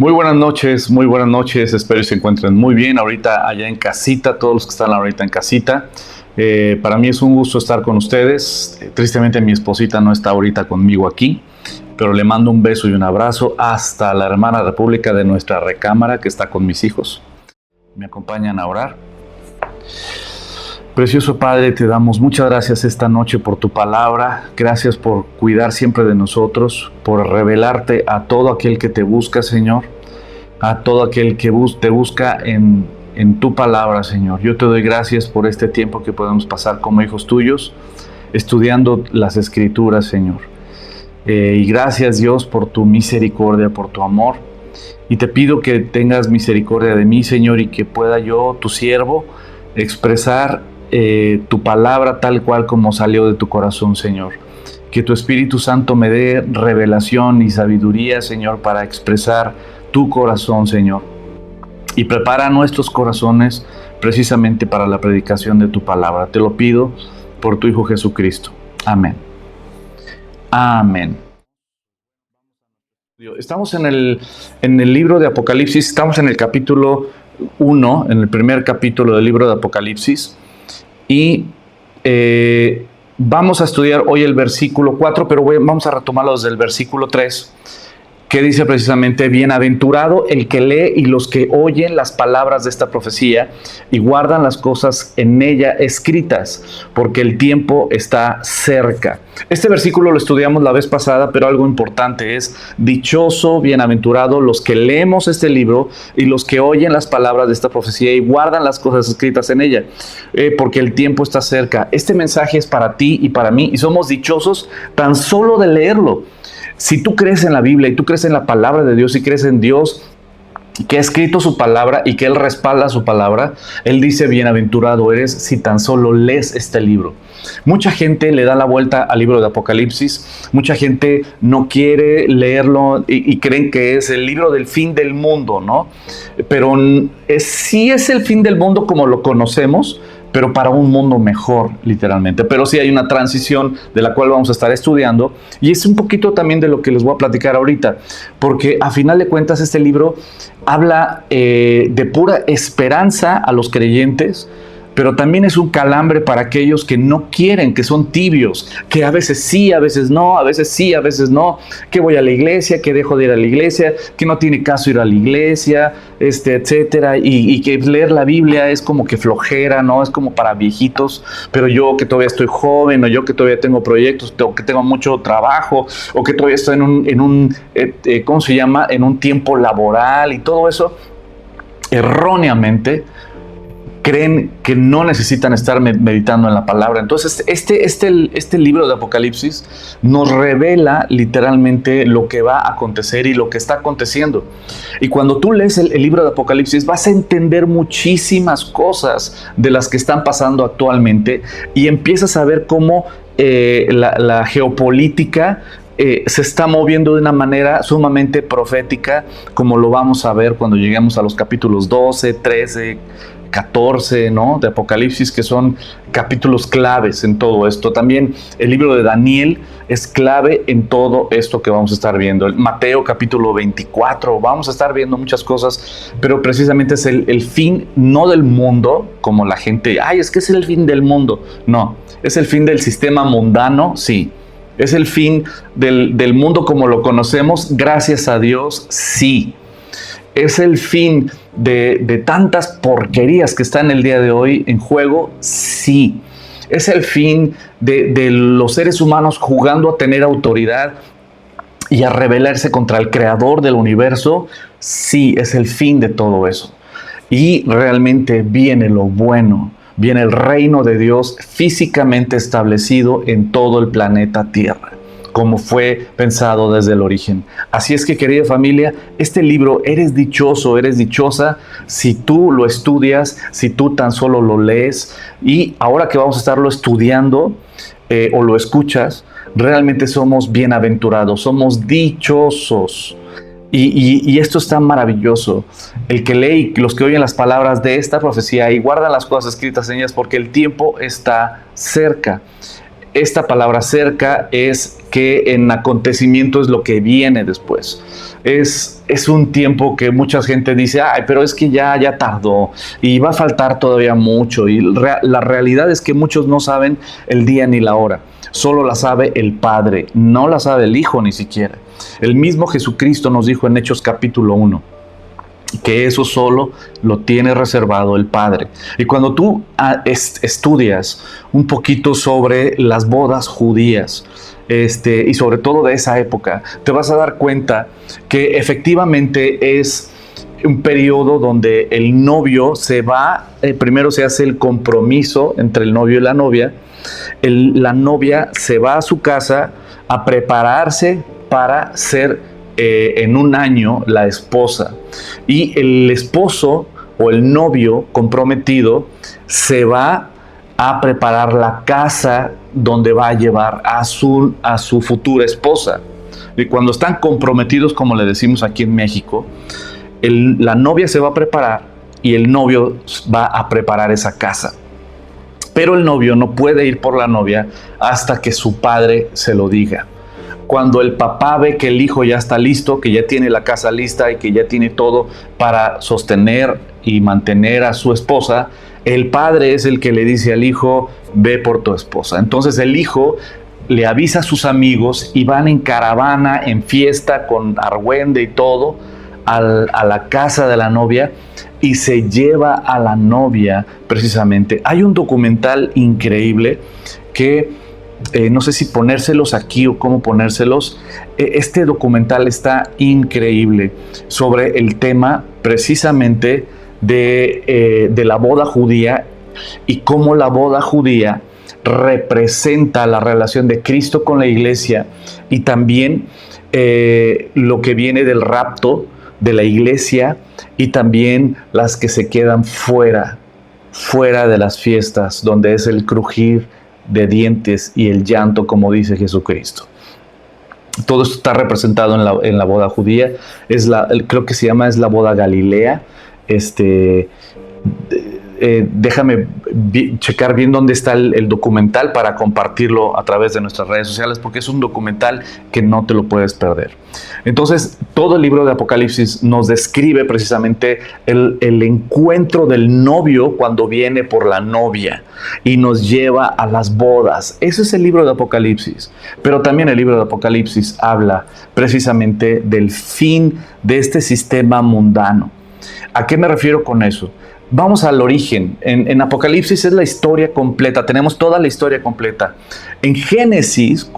Muy buenas noches, espero que se encuentren muy bien ahorita allá en casita, todos los que están ahorita en casita. Para mí es un gusto estar con ustedes. Tristemente mi esposita no está ahorita conmigo aquí, pero le mando un beso y un abrazo hasta la hermana república de nuestra recámara que está con mis hijos. Me acompañan a orar. Precioso Padre, te damos muchas gracias esta noche por tu palabra. Gracias por cuidar siempre de nosotros, por revelarte a todo aquel que te busca, Señor, a todo aquel que te busca en tu palabra, Señor. Yo te doy gracias por este tiempo que podemos pasar como hijos tuyos, estudiando las Escrituras, Señor. Y gracias, Dios, por tu misericordia, por tu amor. Y te pido que tengas misericordia de mí, Señor, y que pueda yo, tu siervo, expresar tu palabra tal cual como salió de tu corazón, Señor. Que tu Espíritu Santo me dé revelación y sabiduría, Señor, para expresar tu corazón, Señor. Y prepara nuestros corazones precisamente para la predicación de tu palabra. Te lo pido por tu Hijo Jesucristo. Amén. Amén. Estamos en el libro de Apocalipsis, estamos en el capítulo 1, en el primer capítulo del libro de Apocalipsis. Y vamos a estudiar hoy el versículo 4, pero vamos a retomarlo desde el versículo 3, que dice precisamente: bienaventurado el que lee y los que oyen las palabras de esta profecía y guardan las cosas en ella escritas, porque el tiempo está cerca. Este versículo lo estudiamos la vez pasada, pero algo importante es: dichoso, bienaventurado los que leemos este libro y los que oyen las palabras de esta profecía y guardan las cosas escritas en ella, porque el tiempo está cerca. Este mensaje es para ti y para mí, y somos dichosos tan solo de leerlo. Si tú crees en la Biblia y tú crees en la palabra de Dios y crees en Dios, que ha escrito su palabra y que Él respalda su palabra, Él dice: bienaventurado eres si tan solo lees este libro. Mucha gente le da la vuelta al libro de Apocalipsis, mucha gente no quiere leerlo y creen que es el libro del fin del mundo, ¿no? Pero sí es el fin del mundo como lo conocemos, pero para un mundo mejor, literalmente. Pero sí hay una transición de la cual vamos a estar estudiando, y es un poquito también de lo que les voy a platicar ahorita, porque a final de cuentas este libro habla de pura esperanza a los creyentes, pero también es un calambre para aquellos que no quieren, que son tibios, que a veces sí, a veces no, a veces sí, a veces no, que voy a la iglesia, que dejo de ir a la iglesia, que no tiene caso ir a la iglesia, etcétera, y que leer la Biblia es como que flojera, ¿no? Es como para viejitos, pero yo que todavía estoy joven, o yo que todavía tengo proyectos, o que tengo mucho trabajo, o que todavía estoy en un tiempo laboral y todo eso, erróneamente creen que no necesitan estar meditando en la palabra. Entonces, este libro de Apocalipsis nos revela literalmente lo que va a acontecer y lo que está aconteciendo. Y cuando tú lees el libro de Apocalipsis, vas a entender muchísimas cosas de las que están pasando actualmente, y empiezas a ver cómo la geopolítica se está moviendo de una manera sumamente profética, como lo vamos a ver cuando lleguemos a los capítulos 12, 13, 14, ¿no? De Apocalipsis, que son capítulos claves en todo esto. También el libro de Daniel es clave en todo esto que vamos a estar viendo. El Mateo capítulo 24, vamos a estar viendo muchas cosas, pero precisamente es el fin, no del mundo, como la gente, es que es el fin del mundo. No, es el fin del sistema mundano, sí. Es el fin del mundo como lo conocemos, gracias a Dios, sí. Es el fin de tantas porquerías que están el día de hoy en juego, sí. Es el fin de los seres humanos jugando a tener autoridad y a rebelarse contra el creador del universo, sí, es el fin de todo eso. Y realmente viene lo bueno, viene el reino de Dios físicamente establecido en todo el planeta Tierra, como fue pensado desde el origen. Así es que, querida familia, este libro, eres dichoso, eres dichosa si tú lo estudias, si tú tan solo lo lees. Y ahora que vamos a estarlo estudiando o lo escuchas, realmente somos bienaventurados, somos dichosos. Y esto está maravilloso. El que lee y los que oyen las palabras de esta profecía y guardan las cosas escritas en ellas, porque el tiempo está cerca. Esta palabra cerca es que en acontecimiento es lo que viene después. es un tiempo que mucha gente dice, ay, pero es que ya tardó y va a faltar todavía mucho. Y la realidad es que muchos no saben el día ni la hora. Solo la sabe el Padre, no la sabe el Hijo ni siquiera. El mismo Jesucristo nos dijo en Hechos capítulo 1, que eso solo lo tiene reservado el Padre. Y cuando tú estudias un poquito sobre las bodas judías, y sobre todo de esa época, te vas a dar cuenta que efectivamente es un periodo donde el novio se va, primero se hace el compromiso entre el novio y la novia. La novia se va a su casa a prepararse para ser en un año la esposa, y el esposo o el novio comprometido se va a preparar la casa donde va a llevar a su futura esposa. Y cuando están comprometidos, como le decimos aquí en México, la novia se va a preparar y el novio va a preparar esa casa. Pero el novio no puede ir por la novia hasta que su padre se lo diga. Cuando el papá ve que el hijo ya está listo, que ya tiene la casa lista y que ya tiene todo para sostener y mantener a su esposa, el padre es el que le dice al hijo, ve por tu esposa. Entonces el hijo le avisa a sus amigos y van en caravana, en fiesta, con argüende y todo, a la casa de la novia, y se lleva a la novia precisamente. Hay un documental increíble que no sé si ponérselos aquí o cómo ponérselos. Este documental está increíble sobre el tema precisamente de la boda judía y cómo la boda judía representa la relación de Cristo con la iglesia, y también lo que viene del rapto de la iglesia, y también las que se quedan fuera de las fiestas, donde es el crujir de dientes y el llanto, como dice Jesucristo. Todo esto está representado en la boda judía. Creo que es la boda Galilea. Déjame checar bien dónde está el documental para compartirlo a través de nuestras redes sociales, porque es un documental que no te lo puedes perder. Entonces, todo el libro de Apocalipsis nos describe precisamente el encuentro del novio cuando viene por la novia y nos lleva a las bodas. Ese es el libro de Apocalipsis. Pero también el libro de Apocalipsis habla precisamente del fin de este sistema mundano. ¿A qué me refiero con eso? Vamos al origen. En Apocalipsis es la historia completa, tenemos toda la historia completa. En Génesis,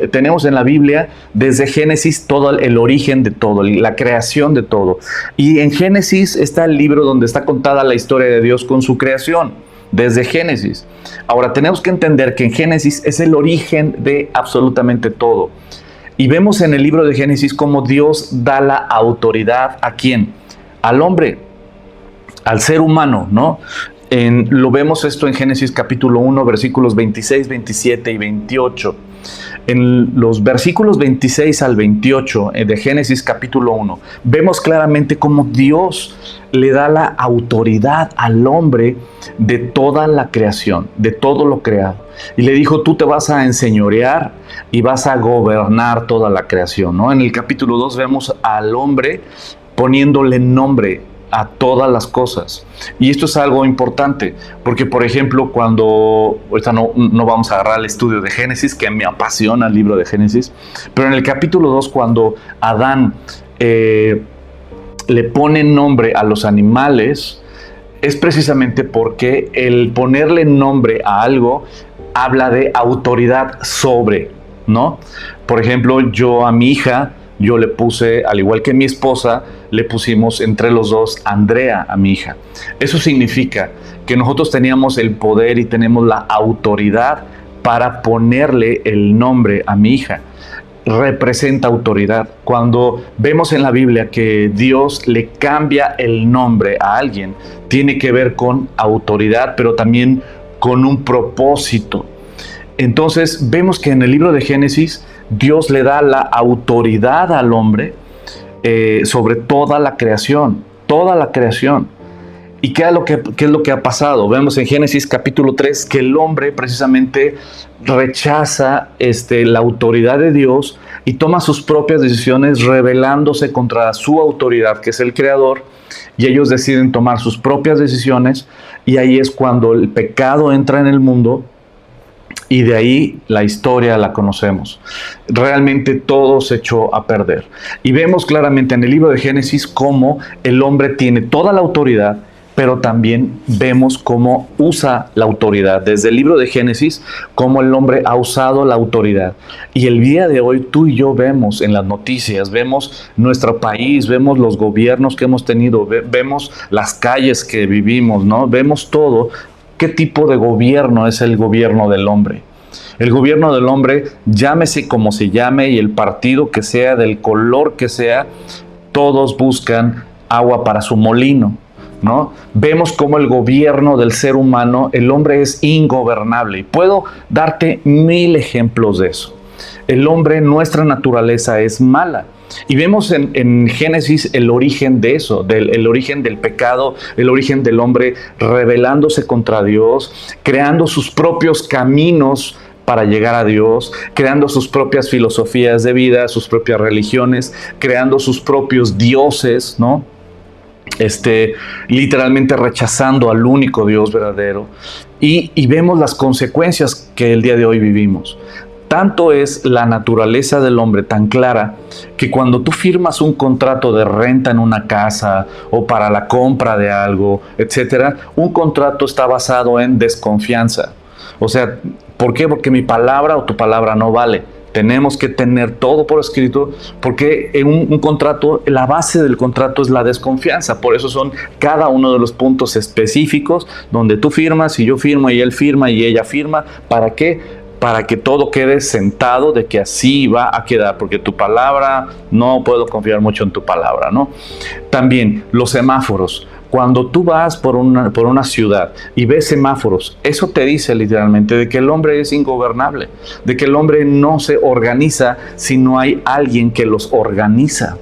tenemos en la Biblia, desde Génesis, todo el origen de todo, la creación de todo. Y en Génesis está el libro donde está contada la historia de Dios con su creación, desde Génesis. Ahora, tenemos que entender que en Génesis es el origen de absolutamente todo. Y vemos en el libro de Génesis cómo Dios da la autoridad ¿a quién? Al hombre, al ser humano, ¿no? Lo vemos esto en Génesis capítulo 1, versículos 26, 27 y 28. En los versículos 26 al 28 de Génesis capítulo 1, vemos claramente cómo Dios le da la autoridad al hombre de toda la creación, de todo lo creado. Y le dijo, tú te vas a enseñorear y vas a gobernar toda la creación, ¿no? En el capítulo 2 vemos al hombre poniéndole nombre a todas las cosas. Y esto es algo importante, porque por ejemplo, ahorita no vamos a agarrar el estudio de Génesis, que me apasiona el libro de Génesis, pero en el capítulo 2, cuando Adán le pone nombre a los animales, es precisamente porque el ponerle nombre a algo habla de autoridad sobre, ¿no? Por ejemplo, yo a mi hija, yo le puse, al igual que mi esposa, le pusimos entre los dos Andrea a mi hija. Eso significa que nosotros teníamos el poder y tenemos la autoridad para ponerle el nombre a mi hija. Representa autoridad. Cuando vemos en la Biblia que Dios le cambia el nombre a alguien, tiene que ver con autoridad, pero también con un propósito. Entonces vemos que en el libro de Génesis Dios le da la autoridad al hombre sobre toda la creación, ¿Y qué es lo que ha pasado? Vemos en Génesis capítulo 3 que el hombre precisamente rechaza la autoridad de Dios y toma sus propias decisiones rebelándose contra su autoridad, que es el Creador, y ellos deciden tomar sus propias decisiones, y ahí es cuando el pecado entra en el mundo. Y de ahí la historia la conocemos. Realmente todo se echó a perder. Y vemos claramente en el libro de Génesis cómo el hombre tiene toda la autoridad, pero también vemos cómo usa la autoridad. Desde el libro de Génesis, cómo el hombre ha usado la autoridad. Y el día de hoy tú y yo vemos en las noticias, vemos nuestro país, vemos los gobiernos que hemos tenido, vemos las calles que vivimos, ¿no? Vemos todo. ¿Qué tipo de gobierno es el gobierno del hombre? El gobierno del hombre, llámese como se llame y el partido que sea, del color que sea, todos buscan agua para su molino, ¿no? Vemos cómo el gobierno del ser humano, el hombre es ingobernable. Y puedo darte 1000 ejemplos de eso. El hombre, nuestra naturaleza es mala. Y vemos en Génesis el origen de eso, el origen del pecado, el origen del hombre rebelándose contra Dios, creando sus propios caminos para llegar a Dios, creando sus propias filosofías de vida, sus propias religiones, creando sus propios dioses, ¿no? Literalmente rechazando al único Dios verdadero. Y vemos las consecuencias que el día de hoy vivimos. Tanto es la naturaleza del hombre tan clara que cuando tú firmas un contrato de renta en una casa o para la compra de algo, etcétera, un contrato está basado en desconfianza. O sea, ¿por qué? Porque mi palabra o tu palabra no vale. Tenemos que tener todo por escrito porque en un contrato, la base del contrato es la desconfianza. Por eso son cada uno de los puntos específicos donde tú firmas y yo firmo y él firma y ella firma. ¿Para qué? Para que todo quede sentado de que así va a quedar, porque tu palabra, no puedo confiar mucho en tu palabra, ¿no? También los semáforos. Cuando tú vas por una ciudad y ves semáforos, eso te dice literalmente de que el hombre es ingobernable, de que el hombre no se organiza si no hay alguien que los organiza,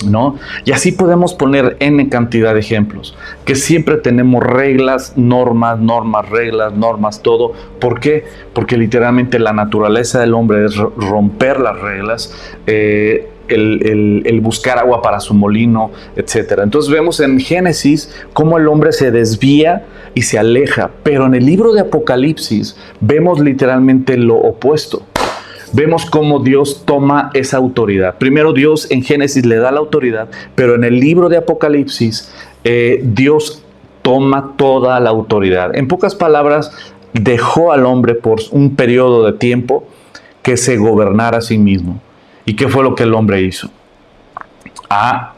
¿no? Y así podemos poner N cantidad de ejemplos, que siempre tenemos reglas, normas, reglas, normas, todo. ¿Por qué? Porque literalmente la naturaleza del hombre es romper las reglas, el buscar agua para su molino, etc. Entonces vemos en Génesis cómo el hombre se desvía y se aleja, pero en el libro de Apocalipsis vemos literalmente lo opuesto. Vemos cómo Dios toma esa autoridad. Primero Dios en Génesis le da la autoridad, pero en el libro de Apocalipsis Dios toma toda la autoridad. En pocas palabras, dejó al hombre por un periodo de tiempo que se gobernara a sí mismo. ¿Y qué fue lo que el hombre hizo?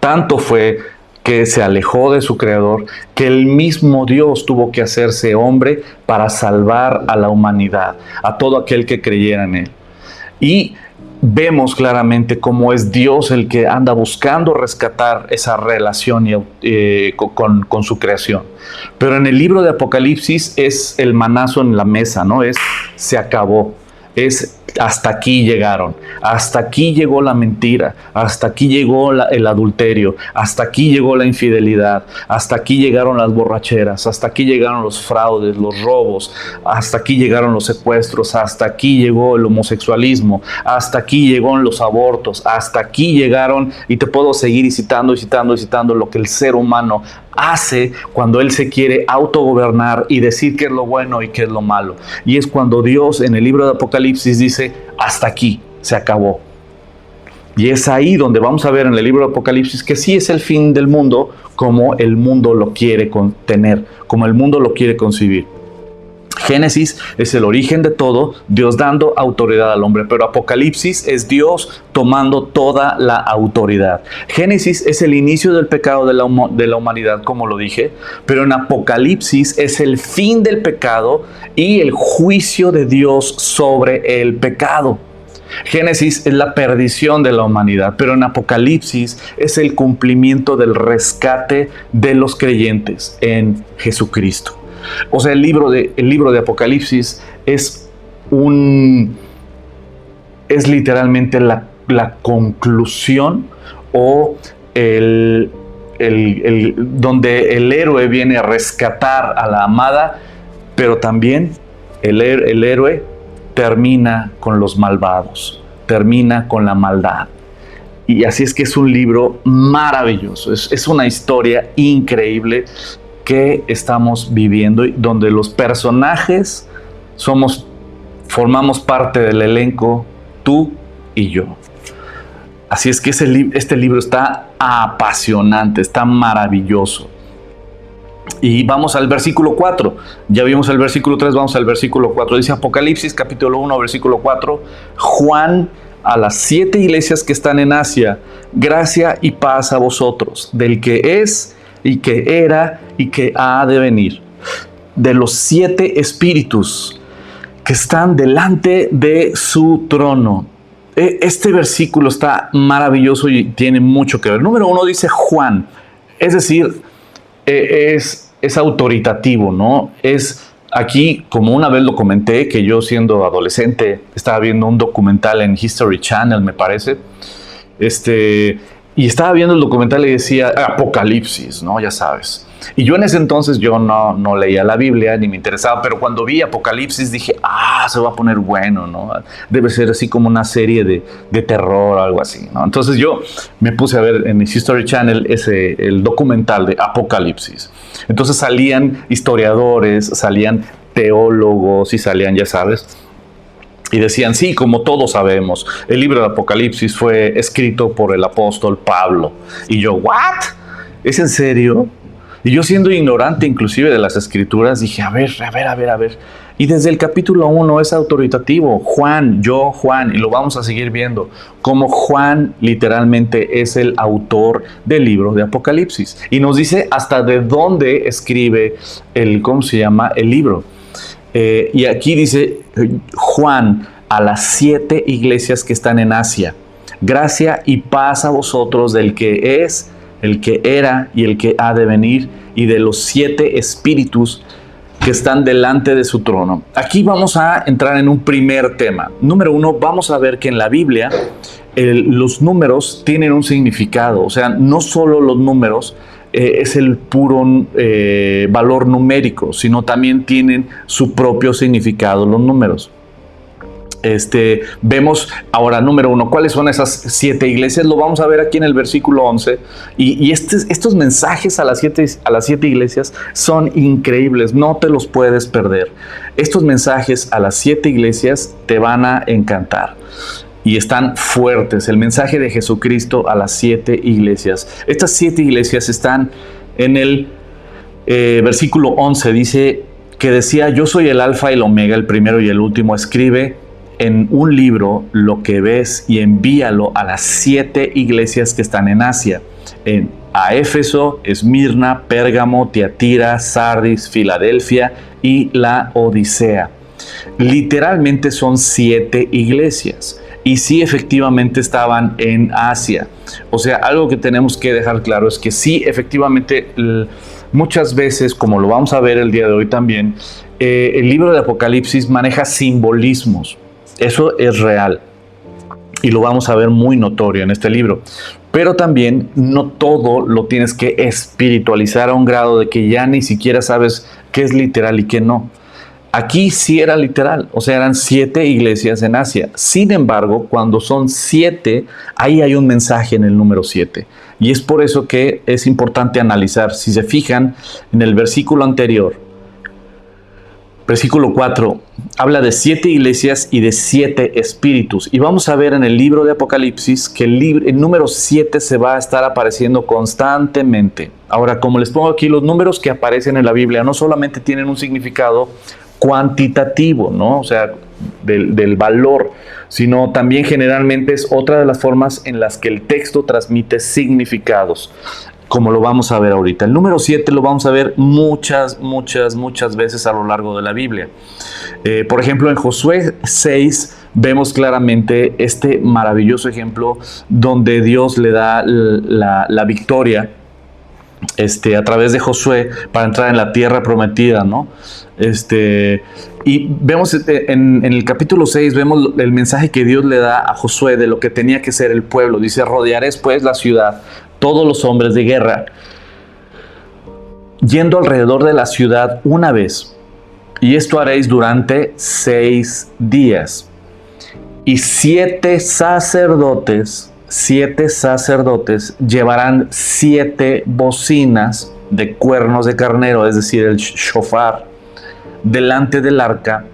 Tanto fue que se alejó de su creador, que el mismo Dios tuvo que hacerse hombre para salvar a la humanidad, a todo aquel que creyera en él. Y vemos claramente cómo es Dios el que anda buscando rescatar esa relación con su creación. Pero en el libro de Apocalipsis es el manazo en la mesa, ¿no? Se acabó. Hasta aquí llegaron, hasta aquí llegó la mentira, hasta aquí llegó el adulterio, hasta aquí llegó la infidelidad, hasta aquí llegaron las borracheras, hasta aquí llegaron los fraudes, los robos, hasta aquí llegaron los secuestros, hasta aquí llegó el homosexualismo, hasta aquí llegaron los abortos, hasta aquí llegaron, y te puedo seguir citando lo que el ser humano hace cuando él se quiere autogobernar y decir qué es lo bueno y qué es lo malo. Y es cuando Dios en el libro de Apocalipsis dice, hasta aquí, se acabó. Y es ahí donde vamos a ver en el libro de Apocalipsis que sí es el fin del mundo como el mundo lo quiere tener, como el mundo lo quiere concebir. Génesis es el origen de todo, Dios dando autoridad al hombre, pero Apocalipsis es Dios tomando toda la autoridad. Génesis es el inicio del pecado de la humanidad, como lo dije, pero en Apocalipsis es el fin del pecado y el juicio de Dios sobre el pecado. Génesis es la perdición de la humanidad, pero en Apocalipsis es el cumplimiento del rescate de los creyentes en Jesucristo. O sea, el libro de Apocalipsis es literalmente la conclusión o donde el héroe viene a rescatar a la amada, pero también el héroe termina con los malvados, termina con la maldad. Y así es que es un libro maravilloso, es una historia increíble que estamos viviendo, donde los personajes formamos parte del elenco, tú y yo. Así es que este libro está apasionante, está maravilloso. Y vamos al versículo 4. Ya vimos el versículo 3, vamos al versículo 4. Dice Apocalipsis capítulo 1, versículo 4. Juan, a las 7 iglesias que están en Asia, gracia y paz a vosotros, del que es y que era y que ha de venir, de los 7 espíritus que están delante de su trono. Este versículo está maravilloso y tiene mucho que ver. Número 1 dice Juan, es decir, es autoritativo, ¿no? Es aquí, como una vez lo comenté, que yo siendo adolescente estaba viendo un documental en History Channel, me parece, y estaba viendo el documental y decía Apocalipsis, ¿no? Ya sabes. Y yo en ese entonces yo no leía la Biblia ni me interesaba, pero cuando vi Apocalipsis dije, se va a poner bueno, ¿no? Debe ser así como una serie de terror o algo así, ¿no? Entonces yo me puse a ver en History Channel el documental de Apocalipsis. Entonces salían historiadores, salían teólogos y salían, ya sabes, y decían, sí, como todos sabemos, el libro de Apocalipsis fue escrito por el apóstol Pablo. Y yo, ¿what? ¿Es en serio? Y yo, siendo ignorante inclusive de las escrituras, dije, a ver. Y desde el capítulo 1 es autoritativo. Juan, y lo vamos a seguir viendo, como Juan literalmente es el autor del libro de Apocalipsis. Y nos dice hasta de dónde escribe el libro. Y aquí dice Juan, a las 7 iglesias que están en Asia, gracia y paz a vosotros del que es, el que era y el que ha de venir, y de los 7 espíritus que están delante de su trono. Aquí vamos a entrar en un primer tema. Número 1, vamos a ver que en la Biblia los números tienen un significado. O sea, no solo los números es el puro valor numérico, sino también tienen su propio significado los números. Vemos ahora, número 1, ¿cuáles son esas 7 iglesias? Lo vamos a ver aquí en el versículo 11. Y estos mensajes a las 7 iglesias son increíbles, no te los puedes perder. Estos mensajes a las 7 iglesias te van a encantar. Y están fuertes. El mensaje de Jesucristo a las 7 iglesias. Estas 7 iglesias están en el versículo 11. Dice que decía, yo soy el alfa y el omega, el primero y el último. Escribe en un libro lo que ves y envíalo a las 7 iglesias que están en Asia. A Éfeso, Esmirna, Pérgamo, Tiatira, Sardis, Filadelfia y la Odisea. Literalmente son 7 iglesias. Y sí, efectivamente estaban en Asia. O sea, algo que tenemos que dejar claro es que sí, efectivamente, muchas veces, como lo vamos a ver el día de hoy también, el libro de Apocalipsis maneja simbolismos. Eso es real. Y lo vamos a ver muy notorio en este libro. Pero también no todo lo tienes que espiritualizar a un grado de que ya ni siquiera sabes qué es literal y qué no. Aquí sí era literal, o sea, eran 7 iglesias en Asia. Sin embargo, cuando son 7, ahí hay un mensaje en el número 7. Y es por eso que es importante analizar. Si se fijan en el versículo anterior, versículo 4, habla de 7 iglesias y de 7 espíritus. Y vamos a ver en el libro de Apocalipsis que el número 7 se va a estar apareciendo constantemente. Ahora, como les pongo aquí, los números que aparecen en la Biblia no solamente tienen un significado cuantitativo, ¿no? O sea, del valor, sino también generalmente es otra de las formas en las que el texto transmite significados, como lo vamos a ver ahorita. El número 7 lo vamos a ver muchas veces a lo largo de la Biblia. Por ejemplo, en Josué 6 vemos claramente este maravilloso ejemplo donde Dios le da la victoria a través de Josué para entrar en la tierra prometida, ¿no? Y vemos en el capítulo 6, vemos el mensaje que Dios le da a Josué de lo que tenía que ser el pueblo. Dice, rodearéis pues la ciudad, todos los hombres de guerra, yendo alrededor de la ciudad una vez. Y esto haréis durante 6 días. Y 7 sacerdotes llevarán 7 bocinas de cuernos de carnero, es decir, el shofar, delante del arca,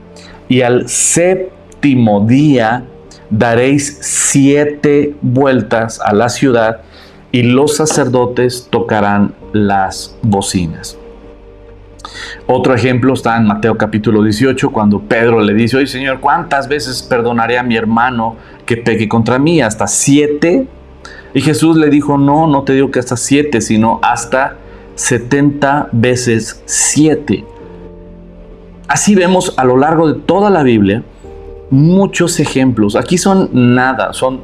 y al 7º día daréis 7 vueltas a la ciudad, y los sacerdotes tocarán las bocinas. Otro ejemplo está en Mateo capítulo 18, cuando Pedro le dice: oye, Señor, ¿cuántas veces perdonaré a mi hermano que peque contra mí? ¿Hasta 7? Y Jesús le dijo: no te digo que hasta 7, sino hasta 70 veces 7. Así vemos a lo largo de toda la Biblia muchos ejemplos. Aquí son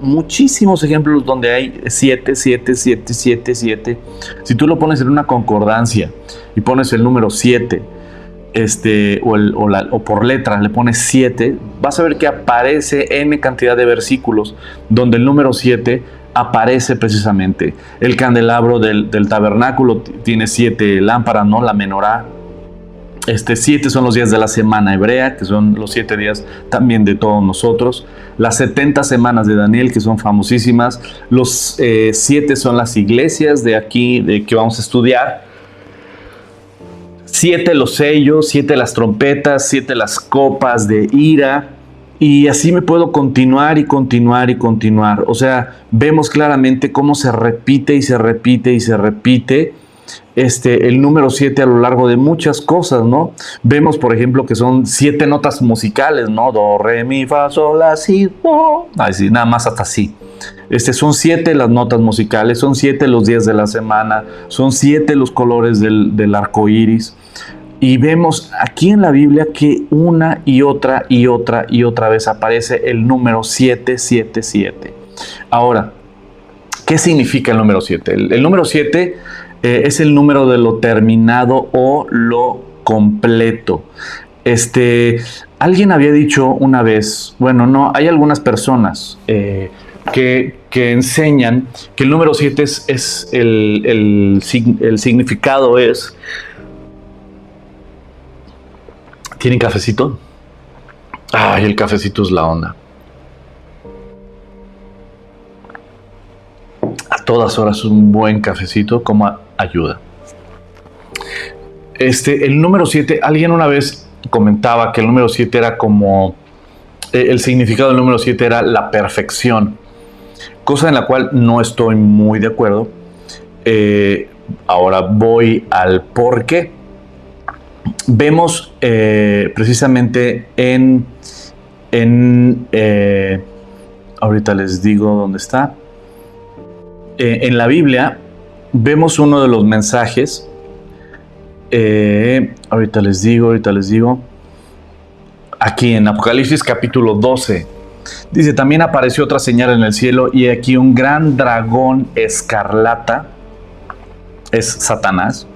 muchísimos ejemplos donde hay 7, 7, 7, 7, 7. Si tú lo pones en una concordancia y pones el número 7, o por letra le pones 7, vas a ver que aparece N cantidad de versículos donde el número 7 aparece precisamente. El candelabro del tabernáculo tiene 7 lámparas, ¿no? La menorá. 7 son los días de la semana hebrea, que son los 7 días también de todos nosotros. Las 70 semanas de Daniel, que son famosísimas. Los 7 son las iglesias de aquí, que vamos a estudiar. 7 los sellos, 7 las trompetas, 7 las copas de ira. Y así me puedo continuar y continuar y continuar. O sea, vemos claramente cómo se repite y se repite y se repite el número 7 a lo largo de muchas cosas, ¿no? Vemos, por ejemplo, que son 7 notas musicales, ¿no? Do, re, mi, fa, sol, la, si, do. Ay, sí, nada más hasta así. Son 7 las notas musicales, son 7 los días de la semana, son 7 los colores del arco iris. Y vemos aquí en la Biblia que una y otra y otra y otra vez aparece el número 777. Ahora, ¿qué significa el número 7? El número 7 es el número de lo terminado o lo completo. Alguien había dicho una vez, hay algunas personas que enseñan que el número 7 es el significado es... ¿Tienen cafecito? Ay, el cafecito es la onda. A todas horas un buen cafecito como ayuda. El número 7, alguien una vez comentaba que el número 7 era como... el significado del número 7 era la perfección. Cosa en la cual no estoy muy de acuerdo. Ahora voy al por qué. Vemos precisamente ahorita les digo dónde está. En la Biblia vemos uno de los mensajes. Ahorita les digo. Aquí en Apocalipsis capítulo 12. Dice: también apareció otra señal en el cielo, y aquí un gran dragón escarlata, es Satanás,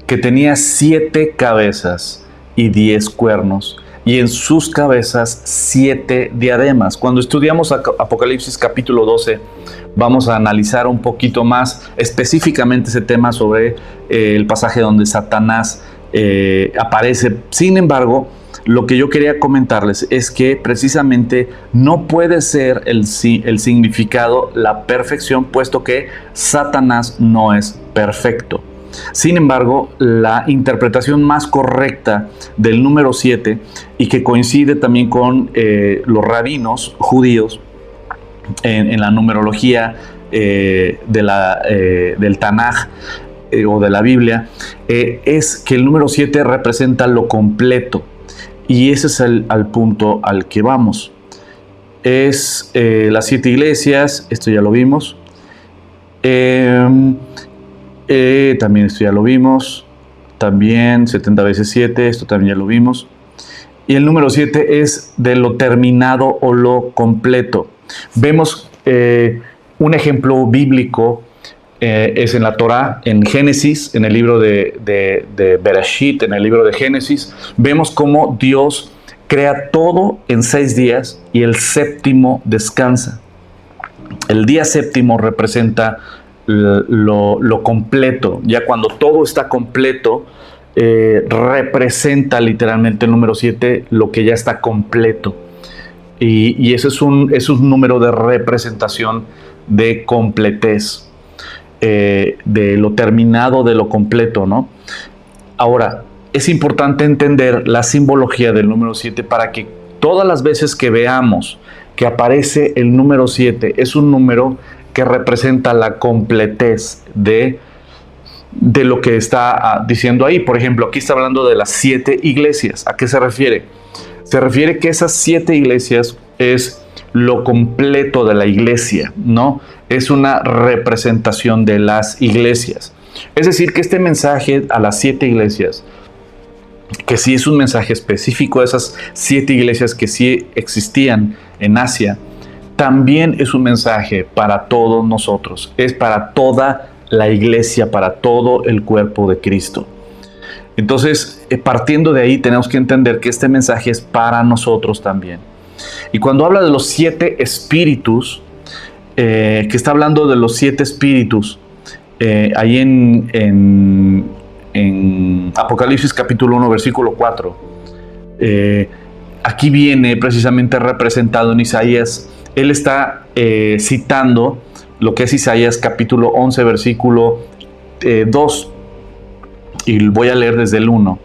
que tenía 7 cabezas y 10 cuernos, y en sus cabezas 7 diademas. Cuando estudiamos Apocalipsis capítulo 12, vamos a analizar un poquito más específicamente ese tema sobre el pasaje donde Satanás aparece. Sin embargo, lo que yo quería comentarles es que precisamente no puede ser el significado la perfección, puesto que Satanás no es perfecto. Sin embargo, la interpretación más correcta del número 7, y que coincide también con los rabinos judíos en la numerología del Tanaj o de la Biblia, es que el número 7 representa lo completo. Y ese es al punto al que vamos. Es las 7 iglesias, esto ya lo vimos. También esto ya lo vimos. También 70 veces 7, esto también ya lo vimos. Y el número 7 es de lo terminado o lo completo. Vemos un ejemplo bíblico, es en la Torá, en Génesis, en el libro de Bereshit, en el libro de Génesis. Vemos cómo Dios crea todo en 6 días y el 7º descansa. El día 7º representa lo completo. Ya cuando todo está completo, representa literalmente el número 7 lo que ya está completo. Y ese es un número de representación de completez, de lo terminado, de lo completo, ¿no? Ahora, es importante entender la simbología del número 7 para que todas las veces que veamos que aparece el número 7, es un número que representa la completez de lo que está diciendo ahí. Por ejemplo, aquí está hablando de las 7 iglesias. ¿A qué se refiere? Se refiere que esas 7 iglesias es lo completo de la iglesia, ¿no? Es una representación de las iglesias. Es decir, que este mensaje a las 7 iglesias, que sí es un mensaje específico de esas 7 iglesias que sí existían en Asia, también es un mensaje para todos nosotros. Es para toda la iglesia, para todo el cuerpo de Cristo. Entonces, partiendo de ahí, tenemos que entender que este mensaje es para nosotros también. Y cuando habla de los 7 espíritus, que está hablando de los 7 espíritus, ahí en Apocalipsis capítulo 1, versículo 4, aquí viene precisamente representado en Isaías. Él está citando lo que es Isaías capítulo 11, versículo 2. Y voy a leer desde el 1,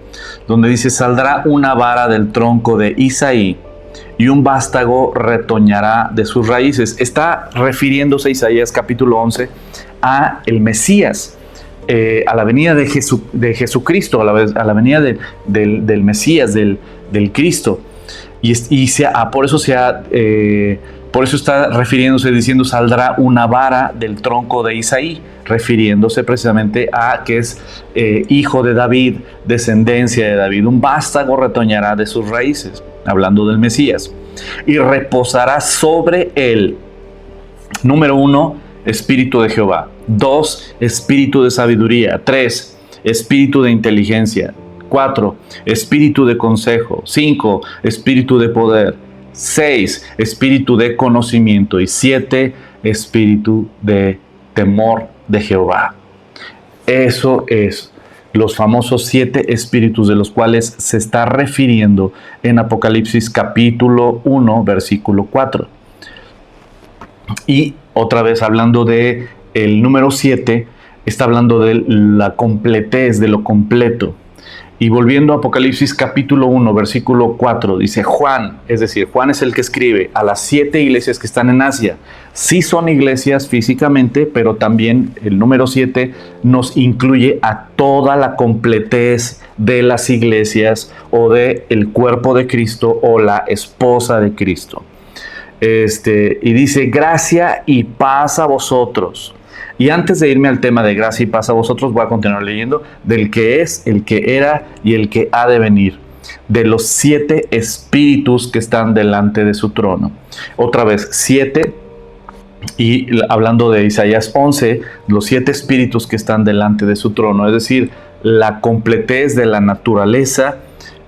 donde dice: saldrá una vara del tronco de Isaí y un vástago retoñará de sus raíces. Está refiriéndose Isaías capítulo 11 a el Mesías, a la venida de Jesucristo, a la venida del Mesías, del Cristo. Por eso está refiriéndose diciendo: saldrá una vara del tronco de Isaí, refiriéndose precisamente a que es hijo de David, descendencia de David. Un vástago retoñará de sus raíces, hablando del Mesías, y reposará sobre él. Número 1, espíritu de Jehová. 2, espíritu de sabiduría. 3, espíritu de inteligencia. 4, espíritu de consejo. 5, espíritu de poder. 6, espíritu de conocimiento. Y 7, espíritu de temor de Jehová. Eso es los famosos 7 espíritus de los cuales se está refiriendo en Apocalipsis capítulo 1, versículo 4. Y otra vez, hablando de el número 7, está hablando de la completez, de lo completo. Y volviendo a Apocalipsis capítulo 1, versículo 4, dice: Juan, es decir, Juan es el que escribe a las 7 iglesias que están en Asia. Sí son iglesias físicamente, pero también el número 7 nos incluye a toda la completez de las iglesias o de el cuerpo de Cristo o la esposa de Cristo. Y dice: gracia y paz a vosotros. Y antes de irme al tema de gracia y paz a vosotros, voy a continuar leyendo del que es, el que era y el que ha de venir, de los 7 espíritus que están delante de su trono. Otra vez, 7, y hablando de Isaías 11, los 7 espíritus que están delante de su trono, es decir, la completez de la naturaleza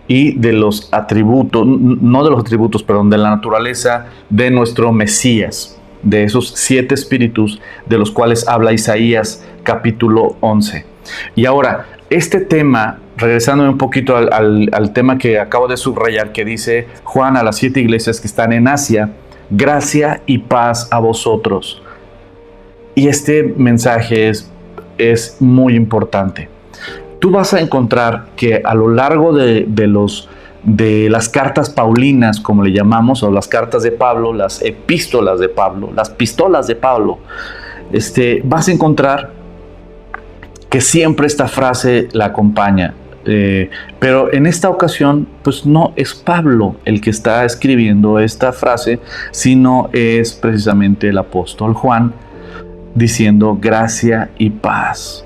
y de los atributos, no de los atributos, perdón, de la naturaleza de nuestro Mesías, de esos 7 espíritus de los cuales habla Isaías capítulo 11. Y ahora, este tema, regresándome un poquito al tema que acabo de subrayar, que dice Juan a las 7 iglesias que están en Asia: gracia y paz a vosotros. Y este mensaje es muy importante. Tú vas a encontrar que a lo largo de las cartas paulinas, como le llamamos, o las cartas de Pablo, las epístolas de Pablo, las pistolas de Pablo, vas a encontrar que siempre esta frase la acompaña. Pero en esta ocasión, pues no es Pablo el que está escribiendo esta frase, sino es precisamente el apóstol Juan, diciendo gracia y paz.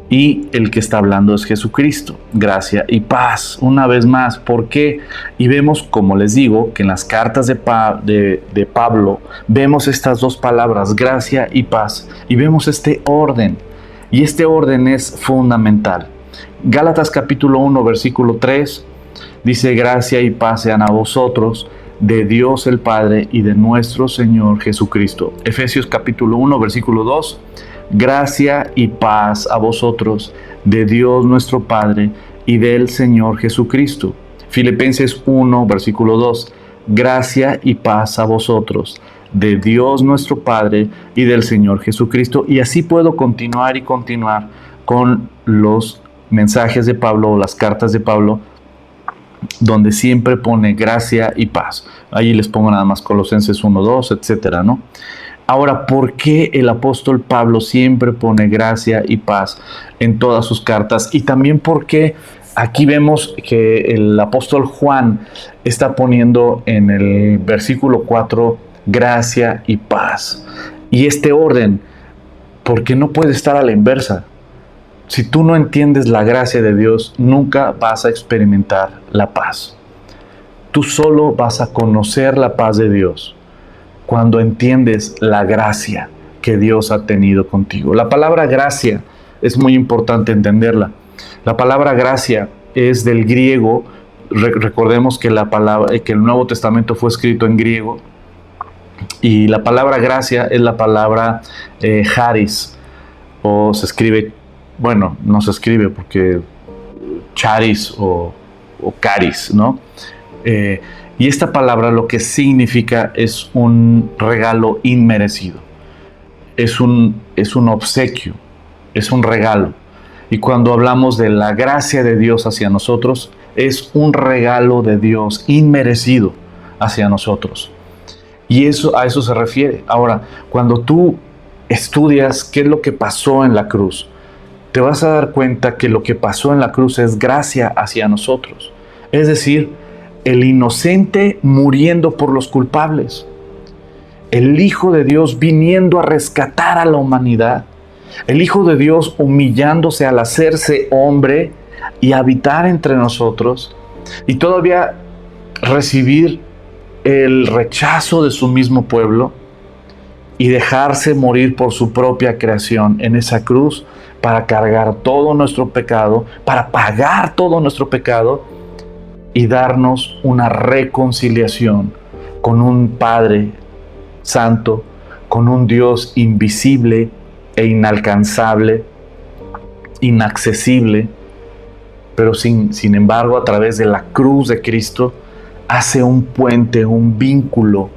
Y el que está hablando es Jesucristo, gracia y paz, una vez más. ¿Por qué? Y vemos, como les digo, que en las cartas de Pablo vemos estas dos palabras, gracia y paz, y vemos este orden, y este orden es fundamental. Gálatas capítulo 1, versículo 3, dice: gracia y paz sean a vosotros, de Dios el Padre y de nuestro Señor Jesucristo. Efesios capítulo 1, versículo 2. Gracia y paz a vosotros, de Dios nuestro Padre y del Señor Jesucristo. Filipenses 1, versículo 2. Gracia y paz a vosotros, de Dios nuestro Padre y del Señor Jesucristo. Y así puedo continuar y continuar con los mensajes de Pablo o las cartas de Pablo, donde siempre pone gracia y paz. Ahí les pongo nada más Colosenses 1, 2, etcétera, ¿no? Ahora, ¿por qué el apóstol Pablo siempre pone gracia y paz en todas sus cartas? Y también por qué aquí vemos que el apóstol Juan está poniendo en el versículo 4 gracia y paz. Y este orden, porque no puede estar a la inversa. Si tú no entiendes la gracia de Dios, nunca vas a experimentar la paz. Tú solo vas a conocer la paz de Dios cuando entiendes la gracia que Dios ha tenido contigo. La palabra gracia es muy importante entenderla. La palabra gracia es del griego. Recordemos que que el Nuevo Testamento fue escrito en griego, y la palabra gracia es la palabra charis, o se escribe, bueno, no se escribe porque charis o caris, ¿no? Y esta palabra lo que significa es un regalo inmerecido, es un obsequio, es un regalo. Y cuando hablamos de la gracia de Dios hacia nosotros, es un regalo de Dios inmerecido hacia nosotros. Y a eso se refiere. Ahora, cuando tú estudias qué es lo que pasó en la cruz, te vas a dar cuenta que lo que pasó en la cruz es gracia hacia nosotros. Es decir, el inocente muriendo por los culpables, el Hijo de Dios viniendo a rescatar a la humanidad, el Hijo de Dios humillándose al hacerse hombre y habitar entre nosotros, y todavía recibir el rechazo de su mismo pueblo y dejarse morir por su propia creación en esa cruz para cargar todo nuestro pecado, para pagar todo nuestro pecado y darnos una reconciliación con un Padre Santo, con un Dios invisible e inalcanzable, inaccesible, pero sin embargo, a través de la cruz de Cristo, hace un puente, un vínculo.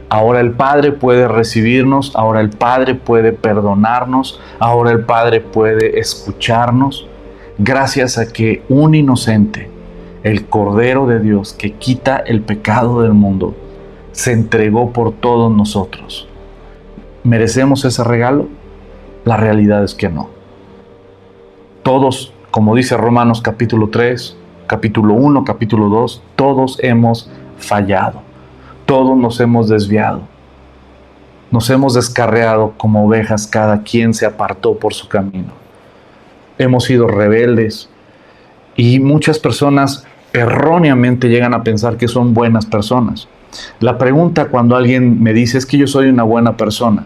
Ahora el Padre puede recibirnos, ahora el Padre puede perdonarnos, ahora el Padre puede escucharnos, gracias a que un inocente, el Cordero de Dios que quita el pecado del mundo, se entregó por todos nosotros. ¿Merecemos ese regalo? La realidad es que no. Todos, como dice Romanos capítulo 3, capítulo 1, capítulo 2, todos hemos fallado, todos nos hemos desviado, nos hemos descarriado como ovejas, cada quien se apartó por su camino. Hemos sido rebeldes y muchas personas erróneamente llegan a pensar que son buenas personas. La pregunta cuando alguien me dice es que yo soy una buena persona,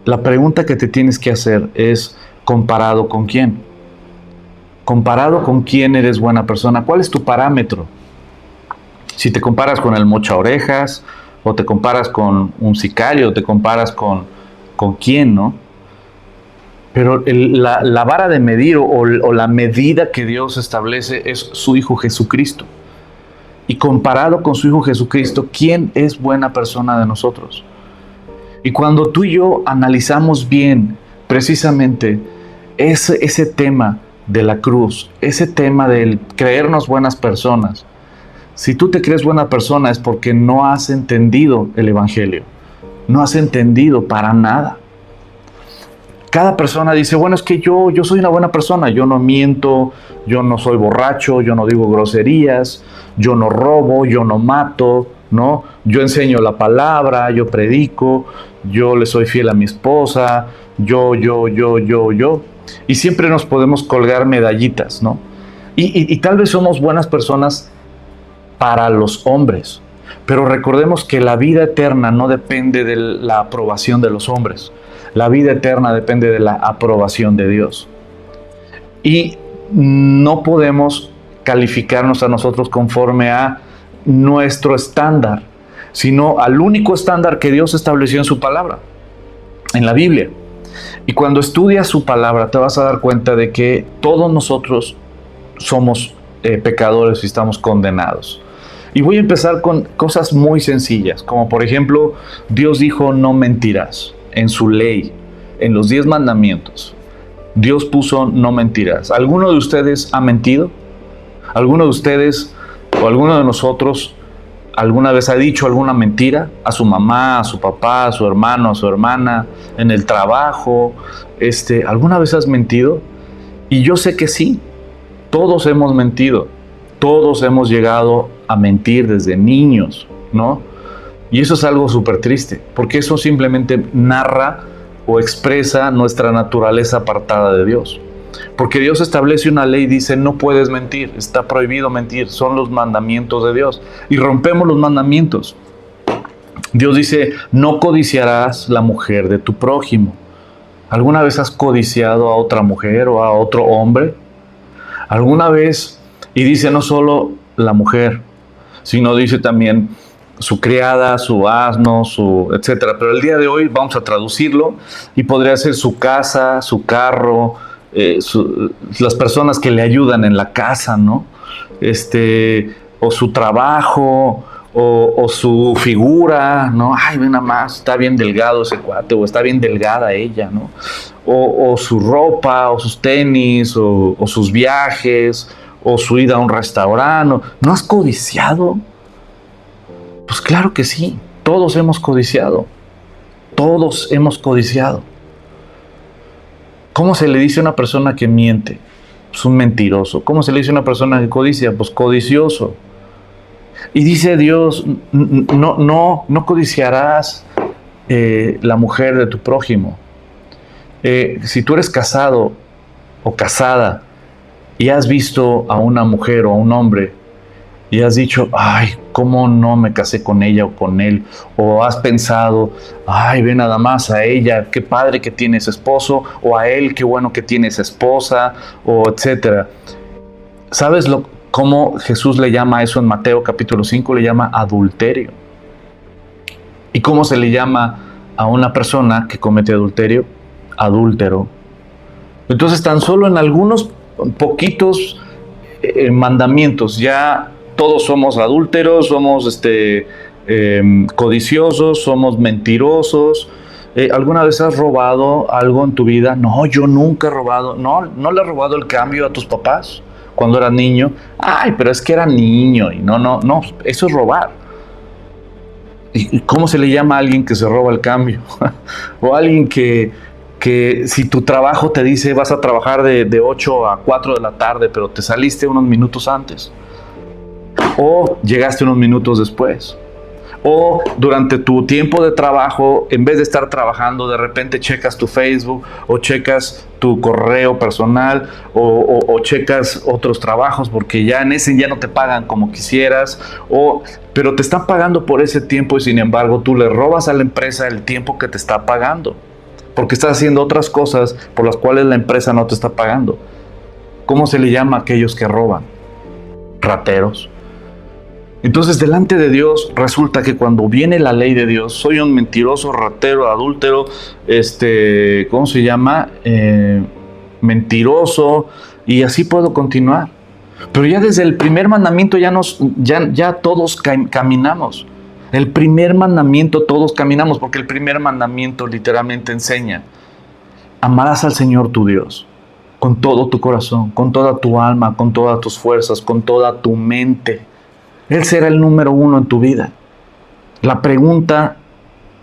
la pregunta que te tienes que hacer es ¿comparado con quién? ¿Comparado con quién eres buena persona? ¿Cuál es tu parámetro? Si te comparas con el mocha orejas, o te comparas con un sicario, o te comparas con quién, ¿no? Pero la vara de medir o la medida que Dios establece es su Hijo Jesucristo. Y comparado con su Hijo Jesucristo, ¿quién es buena persona de nosotros? Y cuando tú y yo analizamos bien precisamente ese tema de la cruz, ese tema del creernos buenas personas, si tú te crees buena persona es porque no has entendido el Evangelio, no has entendido para nada. Cada persona dice, bueno, es que yo soy una buena persona, yo no miento, yo no soy borracho, yo no digo groserías, yo no robo, yo no mato, ¿no? Yo enseño la palabra, yo predico, yo le soy fiel a mi esposa, yo. Y siempre nos podemos colgar medallitas, ¿no? Y tal vez somos buenas personas para los hombres, pero recordemos que la vida eterna no depende de la aprobación de los hombres. La vida eterna depende de la aprobación de Dios. Y no podemos calificarnos a nosotros conforme a nuestro estándar, sino al único estándar que Dios estableció en su palabra, en la Biblia. Y cuando estudias su palabra te vas a dar cuenta de que todos nosotros somos pecadores y estamos condenados. Y voy a empezar con cosas muy sencillas, como por ejemplo, Dios dijo no mentirás en su ley, en los 10 mandamientos. Dios puso no mentirás. ¿Alguno de ustedes ha mentido? ¿Alguno de ustedes o alguno de nosotros alguna vez ha dicho alguna mentira a su mamá, a su papá, a su hermano, a su hermana, en el trabajo? ¿Alguna vez has mentido? Y yo sé que sí, todos hemos mentido, todos hemos llegado a mentir desde niños, ¿no? Y eso es algo súper triste, porque eso simplemente narra o expresa nuestra naturaleza apartada de Dios. Porque Dios establece una ley y dice no puedes mentir, está prohibido mentir, son los mandamientos de Dios. Y rompemos los mandamientos. Dios dice no codiciarás la mujer de tu prójimo. ¿Alguna vez has codiciado a otra mujer o a otro hombre? ¿Alguna vez? Y dice no solo la mujer, sino dice también su criada, su asno, su etcétera. Pero el día de hoy vamos a traducirlo y podría ser su casa, su carro, las personas que le ayudan en la casa, ¿no? O su trabajo, o su figura, ¿no? Ay, ve nada más, está bien delgado ese cuate, o está bien delgada ella, ¿no? O su ropa, o sus tenis, o sus viajes, o su ida a un restaurante. ¿No has codiciado? Pues claro que sí, todos hemos codiciado. Todos hemos codiciado. ¿Cómo se le dice a una persona que miente? Pues un mentiroso. ¿Cómo se le dice a una persona que codicia? Pues codicioso. Y dice Dios, no codiciarás la mujer de tu prójimo. Si tú eres casado o casada y has visto a una mujer o a un hombre y has dicho, ay, ¿cómo no me casé con ella o con él? O has pensado, ay, ve nada más a ella, qué padre que tiene ese esposo, o a él, qué bueno que tiene esa esposa, o etcétera. ¿Sabes cómo Jesús le llama a eso en Mateo capítulo 5? Le llama adulterio. ¿Y cómo se le llama a una persona que comete adulterio? Adúltero. Entonces, tan solo en algunos poquitos mandamientos ya todos somos adúlteros, somos codiciosos, somos mentirosos. ¿Alguna vez has robado algo en tu vida? No, yo nunca he robado. ¿No le has robado el cambio a tus papás cuando eras niño? Ay, pero es que era niño. Y no, eso es robar. ¿Y cómo se le llama a alguien que se roba el cambio? O alguien que si tu trabajo te dice vas a trabajar de 8 a 4 de la tarde, pero te saliste unos minutos antes. O llegaste unos minutos después. O durante tu tiempo de trabajo, en vez de estar trabajando, de repente checas tu Facebook, o checas tu correo personal, o checas otros trabajos, porque ya en ese ya no te pagan como quisieras, pero te están pagando por ese tiempo y sin embargo tú le robas a la empresa el tiempo que te está pagando, porque estás haciendo otras cosas por las cuales la empresa no te está pagando. ¿Cómo se le llama a aquellos que roban? Rateros. Entonces, delante de Dios, resulta que cuando viene la ley de Dios, soy un mentiroso, ratero, adúltero, ¿cómo se llama? Mentiroso, y así puedo continuar. Pero ya desde el primer mandamiento ya todos caminamos. El primer mandamiento todos caminamos, porque el primer mandamiento literalmente enseña: amarás al Señor tu Dios con todo tu corazón, con toda tu alma, con todas tus fuerzas, con toda tu mente. Él será el número 1 en tu vida. La pregunta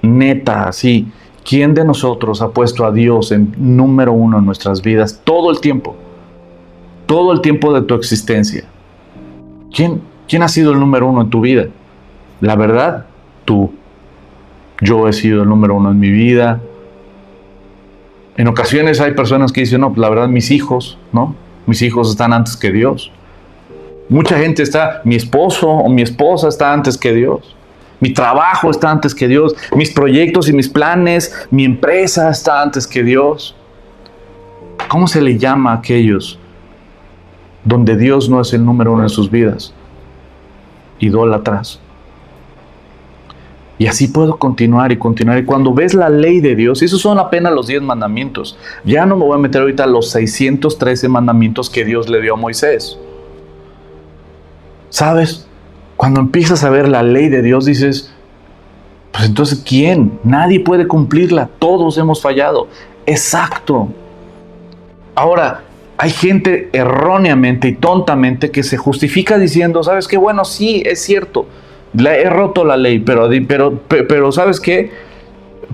neta, así, ¿quién de nosotros ha puesto a Dios en número 1 en nuestras vidas todo el tiempo? Todo el tiempo de tu existencia. ¿Quién ha sido el número 1 en tu vida? La verdad, tú. Yo he sido el número 1 en mi vida. En ocasiones hay personas que dicen, no, pues la verdad mis hijos, ¿no? Mis hijos están antes que Dios. Mucha gente mi esposo o mi esposa está antes que Dios. Mi trabajo está antes que Dios. Mis proyectos y mis planes, mi empresa está antes que Dios. ¿Cómo se le llama a aquellos donde Dios no es el número 1 en sus vidas? Idólatras. Y así puedo continuar y continuar. Y cuando ves la ley de Dios, y esos son apenas los 10 mandamientos. Ya no me voy a meter ahorita a los 613 mandamientos que Dios le dio a Moisés. ¿Sabes? Cuando empiezas a ver la ley de Dios, dices, pues entonces, ¿quién? Nadie puede cumplirla. Todos hemos fallado. Exacto. Ahora, hay gente erróneamente y tontamente que se justifica diciendo, ¿sabes qué? Bueno, sí, es cierto. He roto la ley, pero ¿sabes qué?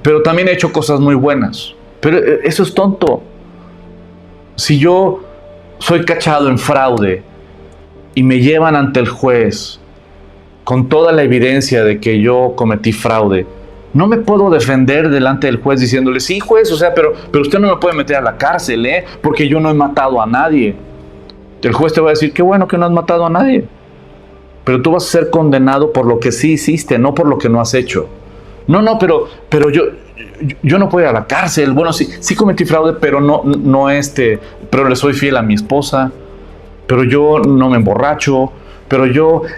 Pero también he hecho cosas muy buenas. Pero eso es tonto. Si yo soy cachado en fraude y me llevan ante el juez con toda la evidencia de que yo cometí fraude, no me puedo defender delante del juez diciéndole, sí, juez, o sea, pero usted no me puede meter a la cárcel, porque yo no he matado a nadie. El juez te va a decir, qué bueno que no has matado a nadie. Pero tú vas a ser condenado por lo que sí hiciste, no por lo que no has hecho. No, pero yo no puedo ir a la cárcel. Bueno, sí cometí fraude, pero pero le soy fiel a mi esposa. Pero yo no me emborracho.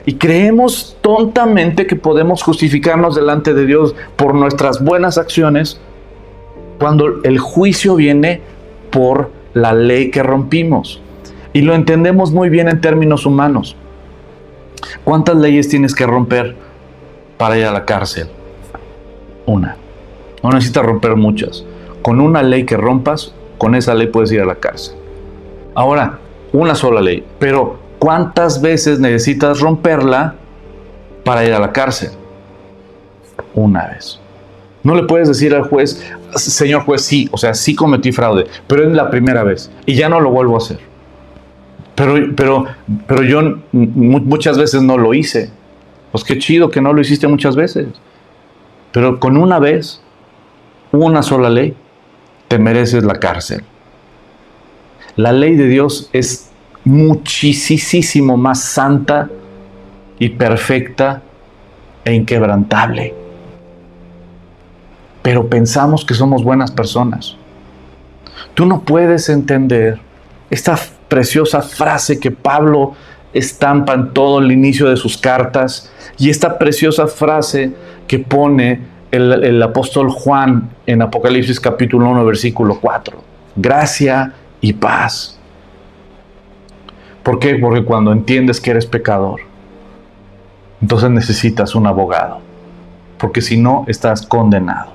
Y creemos tontamente que podemos justificarnos delante de Dios por nuestras buenas acciones cuando el juicio viene por la ley que rompimos. Y lo entendemos muy bien en términos humanos. ¿Cuántas leyes tienes que romper para ir a la cárcel? Una. No necesitas romper muchas. Con una ley que rompas, con esa ley puedes ir a la cárcel. Ahora, una sola ley. Pero, ¿cuántas veces necesitas romperla para ir a la cárcel? Una vez. No le puedes decir al juez, señor juez, sí, o sea, sí cometí fraude, pero es la primera vez y ya no lo vuelvo a hacer. Pero yo muchas veces no lo hice. Pues qué chido que no lo hiciste muchas veces. Pero con una vez, una sola ley, te mereces la cárcel. La ley de Dios es muchísimo más santa y perfecta e inquebrantable. Pero pensamos que somos buenas personas. Tú no puedes entender esta preciosa frase que Pablo estampa en todo el inicio de sus cartas y esta preciosa frase que pone el apóstol Juan en Apocalipsis capítulo 1 versículo 4. Gracia y paz. ¿Por qué? Porque cuando entiendes que eres pecador, entonces necesitas un abogado. Porque si no, estás condenado.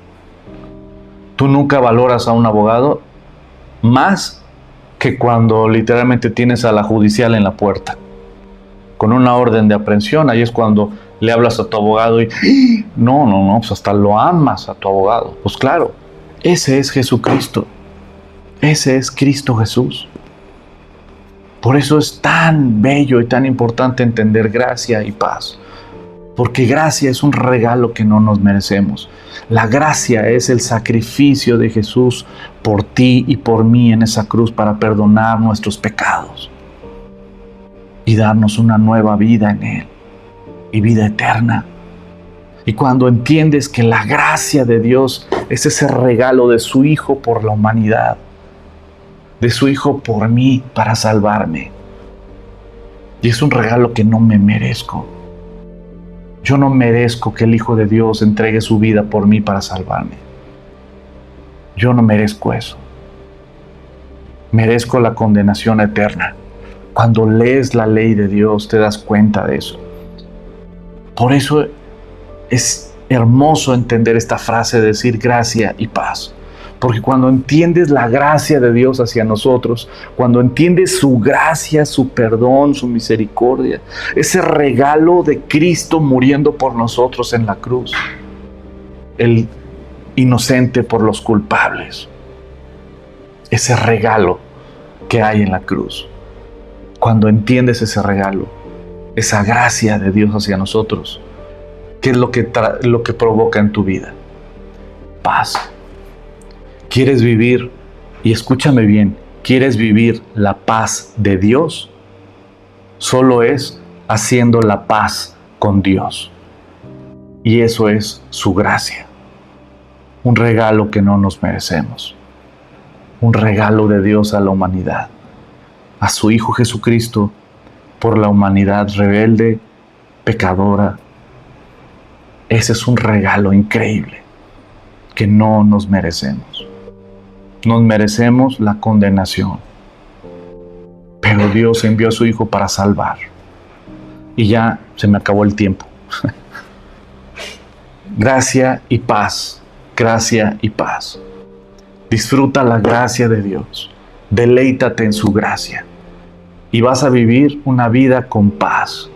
Tú nunca valoras a un abogado más que cuando literalmente tienes a la judicial en la puerta, con una orden de aprehensión. Ahí es cuando le hablas a tu abogado y no, pues hasta lo amas a tu abogado. Pues claro, ese es Jesucristo. Ese es Cristo Jesús. Por eso es tan bello y tan importante entender gracia y paz. Porque gracia es un regalo que no nos merecemos. La gracia es el sacrificio de Jesús por ti y por mí en esa cruz para perdonar nuestros pecados y darnos una nueva vida en Él y vida eterna. Y cuando entiendes que la gracia de Dios es ese regalo de su Hijo por la humanidad, de su Hijo por mí para salvarme, y es un regalo que no me merezco. Yo no merezco que el Hijo de Dios entregue su vida por mí para salvarme. Yo no merezco eso. Merezco la condenación eterna. Cuando lees la ley de Dios te das cuenta de eso. Por eso es hermoso entender esta frase de decir gracia y paz. Porque cuando entiendes la gracia de Dios hacia nosotros, cuando entiendes su gracia, su perdón, su misericordia, ese regalo de Cristo muriendo por nosotros en la cruz, el inocente por los culpables, ese regalo que hay en la cruz, cuando entiendes ese regalo, esa gracia de Dios hacia nosotros, ¿qué es lo que provoca en tu vida? Paz. ¿Quieres vivir? Y escúchame bien, ¿quieres vivir la paz de Dios? Solo es haciendo la paz con Dios. Y eso es su gracia. Un regalo que no nos merecemos. Un regalo de Dios a la humanidad. A su Hijo Jesucristo por la humanidad rebelde, pecadora, Ese es un regalo increíble que no nos merecemos. Nos merecemos la condenación. Pero Dios envió a su Hijo para salvar. Y ya se me acabó el tiempo. Gracia y paz. Gracia y paz. Disfruta la gracia de Dios. Deleítate en su gracia. Y vas a vivir una vida con paz.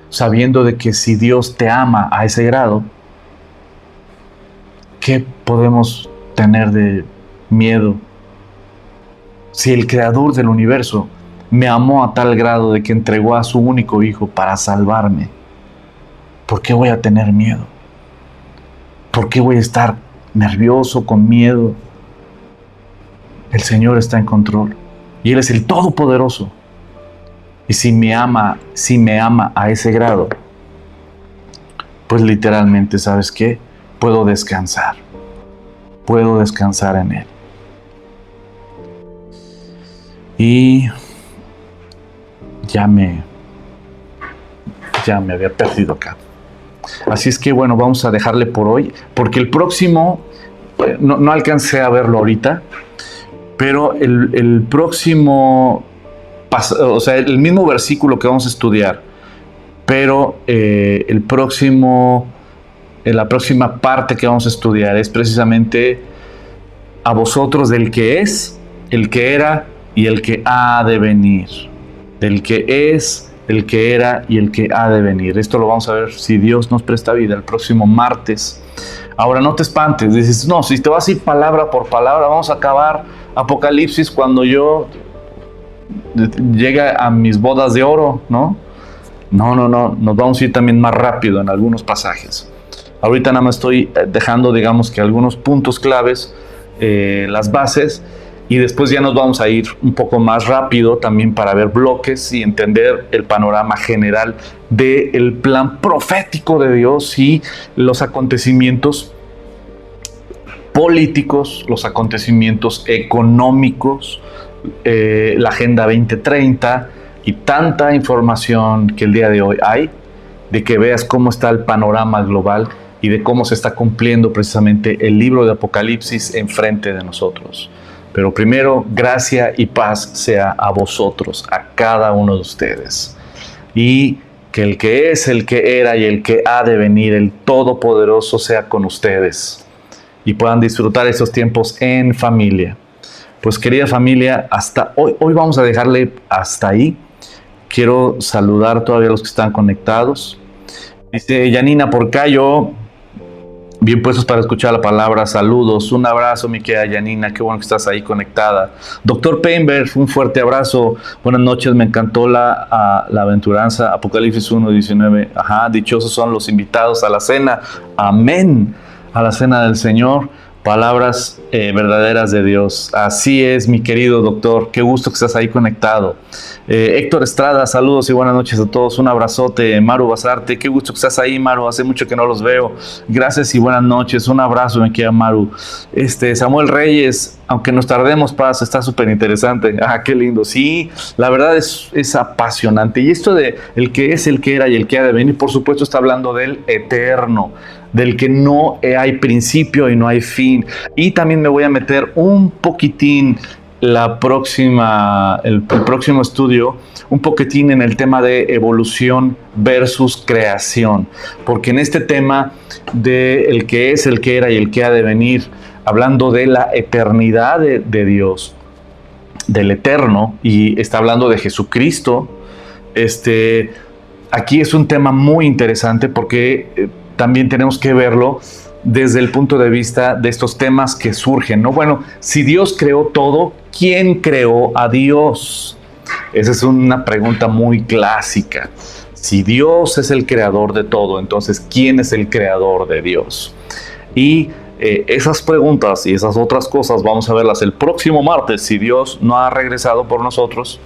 Sabiendo de que si Dios te ama a ese grado, ¿qué podemos tener de miedo? Si el creador del universo me amó a tal grado de que entregó a su único hijo para salvarme, ¿por qué voy a tener miedo? ¿Por qué voy a estar nervioso, con miedo? El Señor está en control y Él es el Todopoderoso. Y si me ama a ese grado, pues literalmente, ¿sabes qué? Puedo descansar en Él. Y ya me había perdido acá. Así es que bueno, vamos a dejarle por hoy, porque el próximo, no alcancé a verlo ahorita, pero el próximo, o sea, el mismo versículo que vamos a estudiar, pero la próxima parte que vamos a estudiar es precisamente a vosotros del que es, el que era y el que ha de venir. Del que es, el que era y el que ha de venir. Esto lo vamos a ver, si Dios nos presta vida, el próximo martes. Ahora no te espantes, dices, no, si te vas a ir palabra por palabra, vamos a acabar Apocalipsis cuando yo llegue a mis bodas de oro, ¿no? No, nos vamos a ir también más rápido en algunos pasajes. Ahorita nada más estoy dejando, digamos que algunos puntos claves, las bases, y después ya nos vamos a ir un poco más rápido también para ver bloques y entender el panorama general del plan profético de Dios y los acontecimientos políticos, los acontecimientos económicos, la Agenda 2030 y tanta información que el día de hoy hay, de que veas cómo está el panorama global y de cómo se está cumpliendo precisamente el libro de Apocalipsis enfrente de nosotros. Pero primero, gracia y paz sea a vosotros, a cada uno de ustedes. Y que el que es, el que era y el que ha de venir, el Todopoderoso, sea con ustedes. Y puedan disfrutar esos tiempos en familia. Pues querida familia, hasta hoy vamos a dejarle hasta ahí. Quiero saludar todavía a los que están conectados. Dice Yanina Porcayo, bien puestos para escuchar la palabra, saludos, un abrazo mi querida Yanina, qué bueno que estás ahí conectada. Doctor Painberg, un fuerte abrazo, buenas noches, me encantó la aventuranza, Apocalipsis 1:19, dichosos son los invitados a la cena, amén, a la cena del Señor, palabras verdaderas de Dios. Así es, mi querido doctor, qué gusto que estás ahí conectado. Héctor Estrada, saludos y buenas noches a todos, un abrazote. Maru Basarte, qué gusto que estás ahí, Maru, hace mucho que no los veo, gracias y buenas noches, un abrazo, me queda Maru. Samuel Reyes, aunque nos tardemos, paz, está súper interesante, qué lindo, sí, la verdad es apasionante, y esto de el que es, el que era y el que ha de venir, por supuesto está hablando del eterno, del que no hay principio y no hay fin. Y también me voy a meter un poquitín el próximo estudio, un poquitín en el tema de evolución versus creación, porque en este tema de el que es, el que era y el que ha de venir, hablando de la eternidad de Dios, del eterno, y está hablando de Jesucristo, aquí es un tema muy interesante porque también tenemos que verlo desde el punto de vista de estos temas que surgen, ¿no? Bueno, si Dios creó todo, ¿quién creó a Dios? Esa es una pregunta muy clásica. Si Dios es el creador de todo, entonces, ¿quién es el creador de Dios? Y esas preguntas y esas otras cosas vamos a verlas el próximo martes, si Dios no ha regresado por nosotros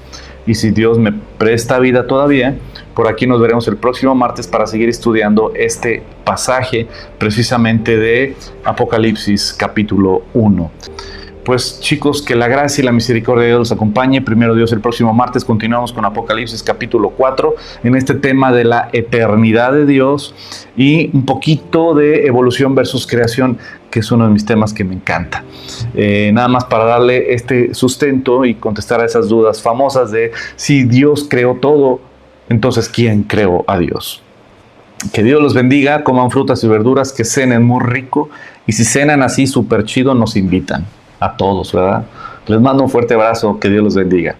y si Dios me presta vida todavía. Por aquí nos veremos el próximo martes para seguir estudiando este pasaje precisamente de Apocalipsis capítulo 1. Pues chicos, que la gracia y la misericordia de Dios los acompañe. Primero Dios, el próximo martes continuamos con Apocalipsis capítulo 4 en este tema de la eternidad de Dios y un poquito de evolución versus creación, que es uno de mis temas que me encanta. Nada más para darle este sustento y contestar a esas dudas famosas de si Dios creó todo, entonces ¿quién creó a Dios? Que Dios los bendiga, coman frutas y verduras, que cenen muy rico, y si cenan así súper chido nos invitan a todos, ¿verdad? Les mando un fuerte abrazo, que Dios los bendiga.